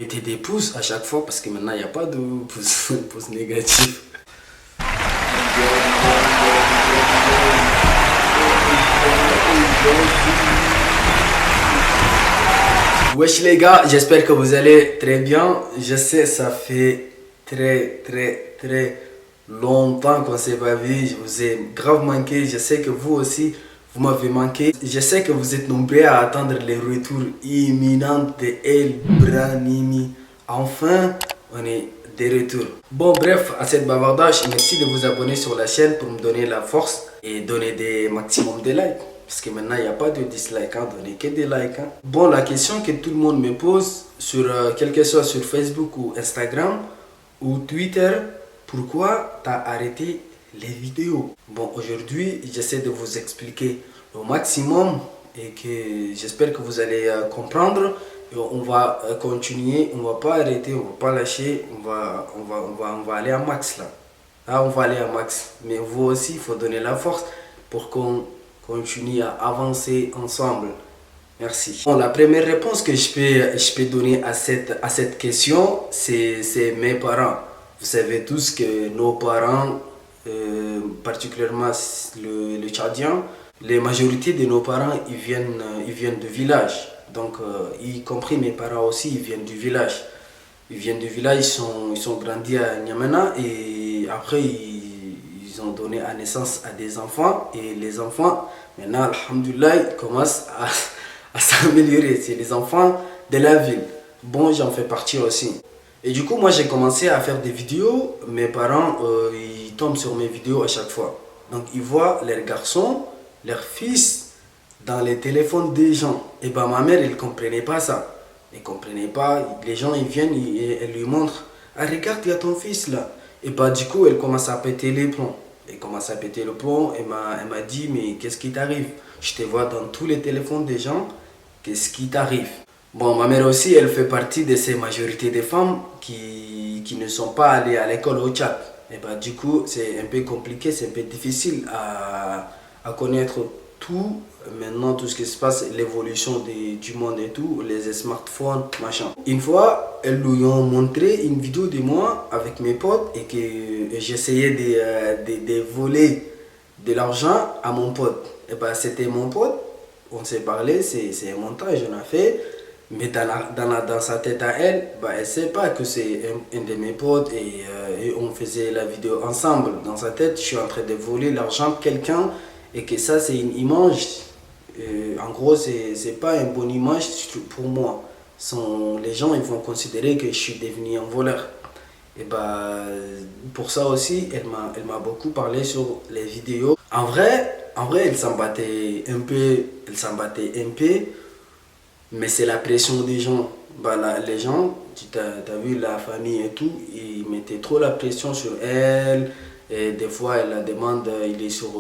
Mettez des pouces à chaque fois parce que maintenant il n'y a pas de pouces négatifs. Wesh les gars, j'espère que vous allez très bien. Je sais, ça fait très longtemps qu'on s'est pas vu. Je vous ai grave manqué. Je sais que vous aussi, vous m'avez manqué. Je sais que vous êtes nombreux à attendre les retours imminents de El Branimi. Enfin, on est de retour. Bon, bref, à cette bavardage, merci de vous abonner sur la chaîne pour me donner la force et donner des maximum de likes. Parce que maintenant, il n'y a pas de dislike, hein, donnez que des likes. Hein. Bon, la question que tout le monde me pose, sur, quel que soit sur Facebook ou Instagram ou Twitter, pourquoi tu as arrêté les vidéos? Bon, aujourd'hui, j'essaie de vous expliquer au maximum et que j'espère que vous allez comprendre. Et on va continuer, on va pas arrêter, on va pas lâcher, on va aller à max là. Là, on va aller à max. Mais vous aussi, il faut donner la force pour qu'on continue à avancer ensemble. Merci. Bon, la première réponse que je peux donner à cette question, c'est mes parents. Vous savez tous que nos parents, particulièrement le Tchadien, la majorité de nos parents, ils viennent de village. Donc, y compris mes parents aussi, ils viennent du village. Ils viennent du village, ils sont grandis à N'Djamena et après, ils ont donné naissance à des enfants. Et les enfants, maintenant, alhamdoulilah, ils commencent à s'améliorer. C'est les enfants de la ville. Bon, j'en fais partie aussi. Et du coup, moi, j'ai commencé à faire des vidéos. Mes parents, ils tombent sur mes vidéos à chaque fois. Donc, ils voient leurs garçons, leurs fils dans les téléphones des gens. Et ben, ma mère, elle ne comprenait pas ça. Elle ne comprenait pas. Les gens, ils viennent et elle lui montrent. Ah, regarde, il y a ton fils là. Et bah, du coup, elle commence à péter les plombs. Elle commence à péter le plomb. Elle m'a dit, mais qu'est-ce qui t'arrive? Je te vois dans tous les téléphones des gens. Qu'est-ce qui t'arrive? Bon, ma mère aussi, elle fait partie de ces majorités de femmes qui ne sont pas allées à l'école au Tchad. Et bah, du coup, c'est un peu compliqué, c'est un peu difficile à connaître tout. Maintenant, tout ce qui se passe, l'évolution du monde et tout, les smartphones, machin. Une fois, elles lui ont montré une vidéo de moi avec mes potes et que j'essayais de voler de l'argent à mon pote. Et bah, c'était mon pote, on s'est parlé, c'est un montage, on a fait. Mais dans sa tête à elle, bah, elle ne sait pas que c'est un de mes potes et on faisait la vidéo ensemble. Dans sa tête, je suis en train de voler l'argent de quelqu'un et que ça, c'est une image. En gros, c'est pas une bonne image pour moi. Les gens, ils vont considérer que je suis devenu un voleur. Et bah, pour ça aussi, elle m'a beaucoup parlé sur les vidéos. En vrai, elle s'en battait un peu. Elle s'en battait un peu. Mais c'est la pression des gens. Bah, les gens, tu as vu la famille et tout, ils mettaient trop la pression sur elle. Et des fois, elle la demande, il est sur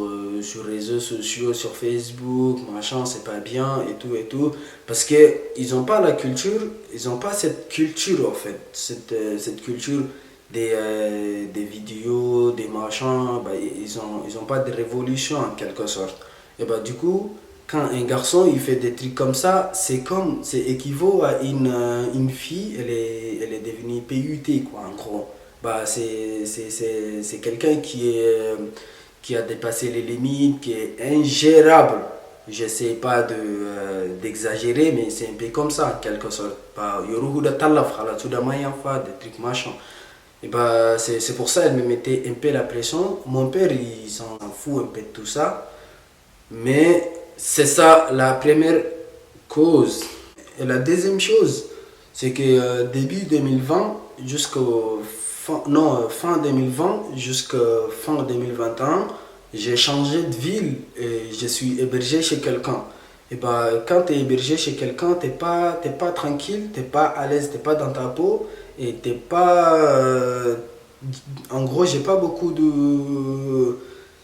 réseaux sociaux, sur Facebook, machin, c'est pas bien et tout et tout. Parce qu'ils n'ont pas la culture, ils n'ont pas cette culture en fait. Cette culture des vidéos, des machins, bah, ils ont pas de révolution en quelque sorte. Et bah, du coup, quand un garçon il fait des trucs comme ça, c'est équivaut à une fille, elle est devenue PUT quoi en gros. Bah, c'est quelqu'un qui a dépassé les limites, qui est ingérable. Je sais pas d'exagérer, mais c'est un peu comme ça en quelque sorte. Bah, yoruhu da talaf, des trucs machin. Et bah, c'est pour ça elle me mettait un peu la pression. Mon père il s'en fout un peu de tout ça. Mais c'est ça la première cause. Et la deuxième chose, c'est que début 2020 jusqu'au fin 2020 jusqu'à fin 2021, j'ai changé de ville et je suis hébergé chez quelqu'un. Et bah, quand tu es hébergé chez quelqu'un, t'es pas tranquille, t'es pas à l'aise, t'es pas dans ta peau et t'es pas. En gros, j'ai pas beaucoup de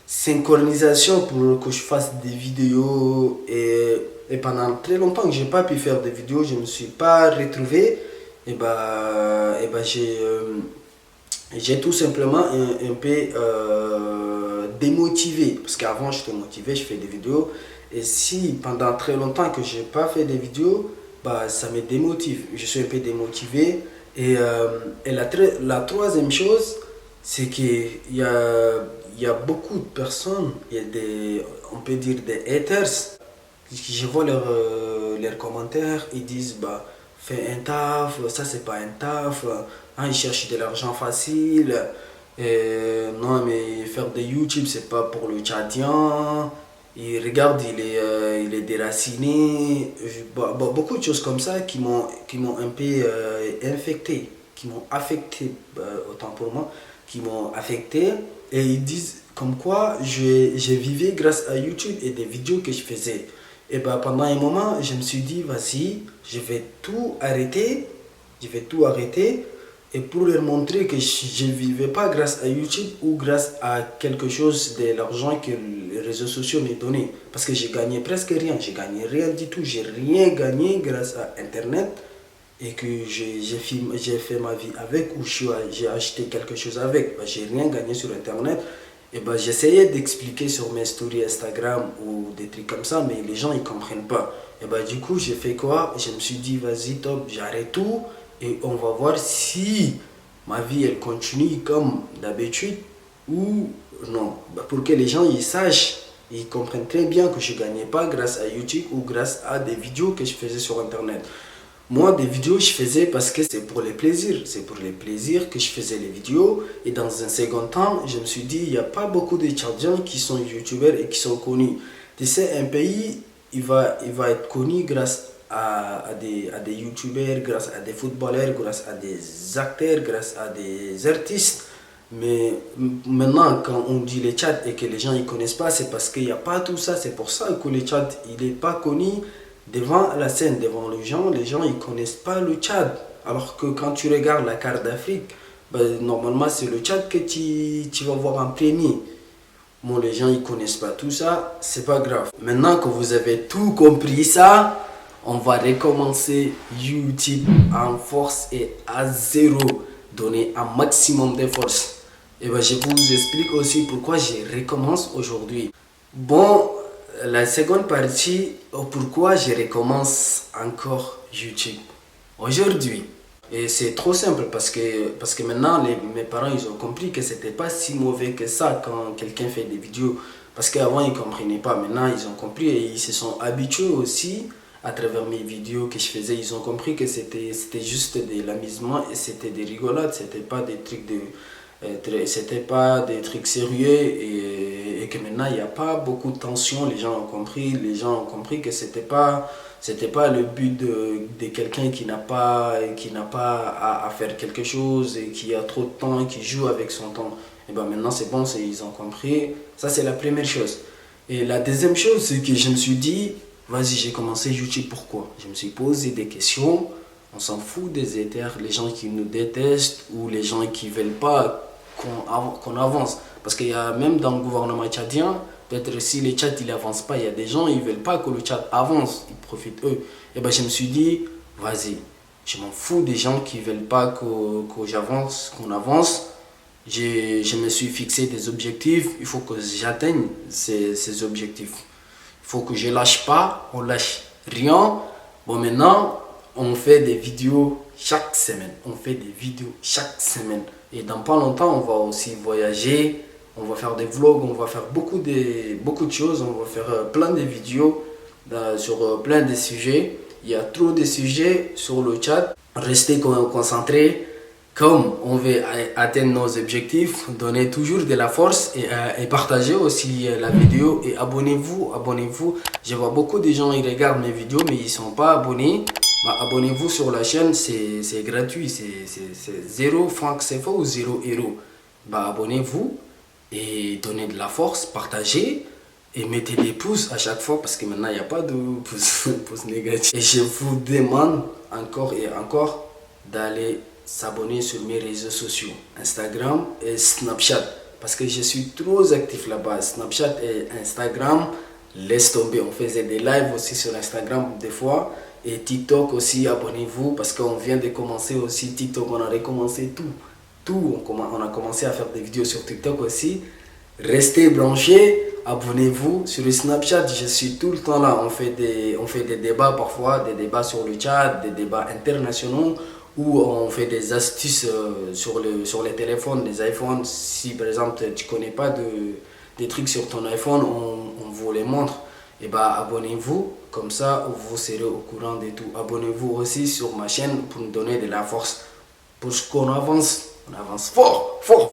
synchronisation pour que je fasse des vidéos et pendant très longtemps que j'ai pas pu faire des vidéos, je me suis pas retrouvé et bah, j'ai tout simplement un peu démotivé parce qu'avant j'étais motivé, je fais des vidéos et si pendant très longtemps que j'ai pas fait des vidéos, bah, ça me démotive. Je suis un peu démotivé. Et la troisième chose, c'est il y a beaucoup de personnes, il y a on peut dire des haters. Je vois leurs commentaires, ils disent bah, fais un taf, ça c'est pas un taf, hein, ils cherchent de l'argent facile, non mais faire des YouTube c'est pas pour le Tchadien, il regarde, il est déraciné, beaucoup de choses comme ça qui m'ont un peu infecté, qui m'ont affecté, autant pour moi, qui m'ont affecté. Et ils disent comme quoi je vivais grâce à YouTube et des vidéos que je faisais. Et ben pendant un moment, je me suis dit, vas-y, je vais tout arrêter, je vais tout arrêter. Et pour leur montrer que je ne vivais pas grâce à YouTube ou grâce à quelque chose de l'argent que les réseaux sociaux m'ont donné. Parce que j'ai gagné presque rien, j'ai gagné rien du tout, j'ai rien gagné grâce à Internet. Et que j'ai fait ma vie avec ou j'ai acheté quelque chose avec. Ben, j'ai rien gagné sur Internet. Et ben, j'essayais d'expliquer sur mes stories Instagram ou des trucs comme ça, mais les gens ils comprennent pas. Et ben, du coup, j'ai fait quoi? Je me suis dit, vas-y, top, j'arrête tout et on va voir si ma vie elle continue comme d'habitude ou non. Ben, pour que les gens ils sachent, ils comprennent très bien que je ne gagnais pas grâce à YouTube ou grâce à des vidéos que je faisais sur Internet. Moi, des vidéos, je faisais parce que c'est pour les plaisirs. C'est pour les plaisirs que je faisais les vidéos. Et dans un second temps, je me suis dit, il n'y a pas beaucoup de Tchadiens qui sont youtubeurs et qui sont connus. Tu sais, un pays, il va être connu grâce à des youtubeurs, grâce à des footballeurs, grâce à des acteurs, grâce à des artistes. Mais maintenant, quand on dit le Tchad et que les gens ne connaissent pas, c'est parce qu'il n'y a pas tout ça. C'est pour ça que le Tchad, il n'est pas connu devant la scène, devant les gens ils connaissent pas le Tchad. Alors que quand tu regardes la carte d'Afrique, ben, normalement c'est le Tchad que tu vas voir en premier. Bon, les gens ils connaissent pas tout ça, c'est pas grave. Maintenant que vous avez tout compris ça, on va recommencer YouTube en force et à zéro. Donner un maximum de force. Et ben, je vous explique aussi pourquoi je recommence aujourd'hui. Bon, la seconde partie, pourquoi je recommence encore YouTube aujourd'hui. Et c'est trop simple parce que maintenant mes parents ils ont compris que c'était pas si mauvais que ça quand quelqu'un fait des vidéos. Parce qu'avant ils comprenaient pas, maintenant ils ont compris et ils se sont habitués aussi à travers mes vidéos que je faisais. Ils ont compris que c'était juste de l'amusement et c'était des rigolades, c'était pas des trucs c'était pas des trucs sérieux et que maintenant il n'y a pas beaucoup de tension. Les gens ont compris que c'était pas le but de quelqu'un qui n'a pas à faire quelque chose et qui a trop de temps et qui joue avec son temps. Et ben maintenant c'est bon, ils ont compris. Ça c'est la première chose. Et la deuxième chose, c'est que je me suis dit, vas-y, j'ai commencé YouTube, pourquoi? Je me suis posé des questions. On s'en fout des haters, les gens qui nous détestent ou les gens qui ne veulent pas qu'on avance. Parce qu'il y a même dans le gouvernement tchadien, peut-être si le Tchad il avance pas, il y a des gens, ils ne veulent pas que le Tchad avance, ils profitent eux. Et ben je me suis dit, vas-y, je m'en fous des gens qui ne veulent pas que j'avance, qu'on avance. Je me suis fixé des objectifs, il faut que j'atteigne ces objectifs. Il faut que je lâche pas, on lâche rien. Bon maintenant, on fait des vidéos chaque semaine. On fait des vidéos chaque semaine. Et dans pas longtemps, on va aussi voyager, on va faire des vlogs, on va faire beaucoup de choses, on va faire plein de vidéos sur plein de sujets. Il y a trop de sujets sur le chat. Restez concentrés. Comme on veut atteindre nos objectifs, donnez toujours de la force et partagez aussi la vidéo et abonnez-vous. Je vois beaucoup de gens, ils regardent mes vidéos mais ils ne sont pas abonnés. Bah, abonnez-vous sur la chaîne, c'est gratuit, c'est 0 francs CFA ou 0 euros. Bah, abonnez-vous et donnez de la force, partagez et mettez des pouces à chaque fois parce que maintenant il n'y a pas de pouces négatifs. Et je vous demande encore et encore d'aller s'abonner sur mes réseaux sociaux, Instagram et Snapchat, parce que je suis trop actif là-bas. Snapchat et Instagram, laisse tomber. On faisait des lives aussi sur Instagram des fois. Et TikTok aussi, abonnez-vous, parce qu'on vient de commencer aussi TikTok. On a recommencé tout. On a commencé à faire des vidéos sur TikTok aussi. Restez branchés. abonnez-vous sur le Snapchat, je suis tout le temps là. On fait des débats parfois, des débats sur le chat, des débats internationaux où on fait des astuces sur les téléphones, les iPhones. Si par exemple tu connais pas des trucs sur ton iPhone, on vous les montre. Et bah abonnez-vous, comme ça vous serez au courant de tout. Abonnez-vous aussi sur ma chaîne pour nous donner de la force. Pour qu'on avance, on avance fort, fort.